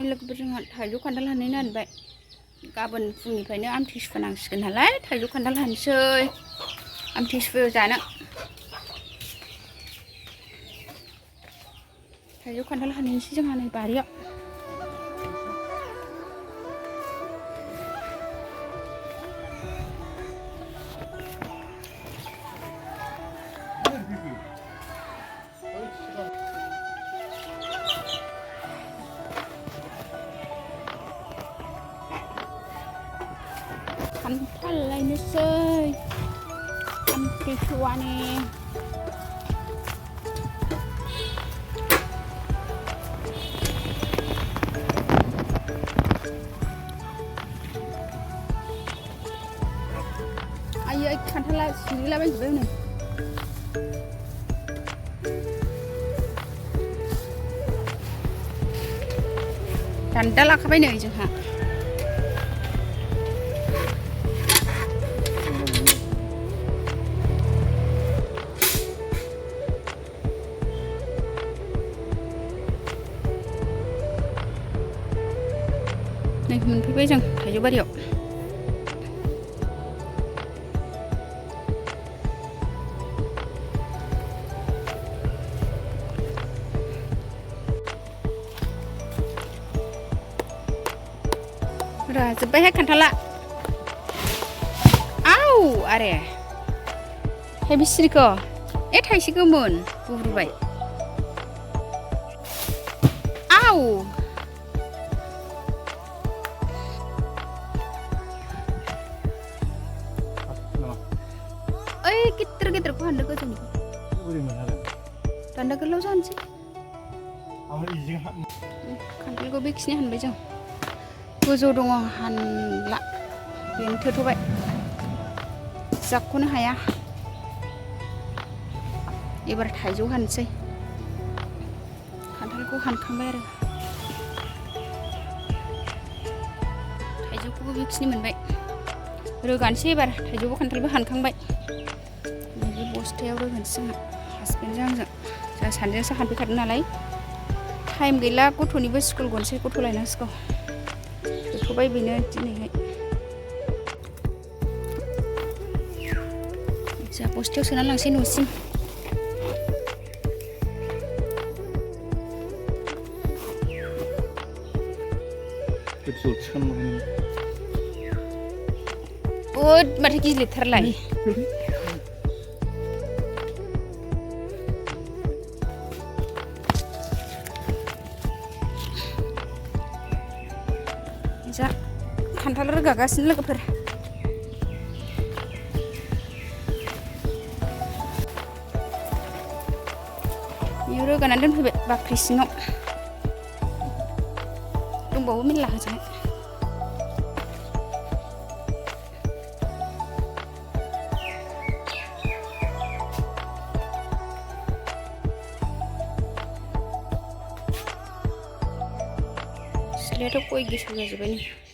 लोगोफोर जोंहा थाइजौ खान्थाल हाननो नांबाय गाबोन फुंनिफ्रायनो आमथिसुवा नांसिगोन नालाय थाइजौ खान्थाल हानसै आमथिसुवायाव जानो थाइजौ खान्थाल हाननोसै जोंहा नै बारियाव खान्थाल लायनोसै आमथिसुवानि आयै खान्थाला सिरिलाबायजोब्बाय हनै दान्दा लाखाबाय नै जोंहा नै मोनफैबाय जों थाइजौ बारियाव राजोब्बायहाय खान्थाला आव आरे हे बिसिरिखौ थाइसे गोमोन बुब्रुबाय आव ओइ गिदिर गिदिरखौ हानदो गोजौनिखौ दान्दा गोलाव जानोसै खान्थालखौ बेखिनि हानबाय जों गोजौ दङ हानला बेनो थोथ'बाय जाख'नो हाया एबार थाइजौ हानसै खान्थालखौ हानखांबाय आरो थाइजौखौबो बेखिनि मोनबाय रोगानोसै एबार थाइजौबो खान्थालबो हानखांबाय बे बस्थायाव रोगानोसै जोंहा हासबेन्डजों आंजों जोंहा सानैजोंसो हानफैखादों नालाय टाइम गैला गथ'निबो स्कुल गनोसै गथ' लायनांसिगौ थोथ'बाय बेनो दिनैहाय जोंहा बस्थायाव सोना लांसै न'सिम बुद माथो गिलिरथारलाय जा खान्थाल रोगागासिनो लोगोफोर बेयाव रोगानानै दोनफैबाय बाख्रि सिङाव दंबावो मेरला होजोंहाय सिलायाथ' गय गेसाव जाजोब्बाय नै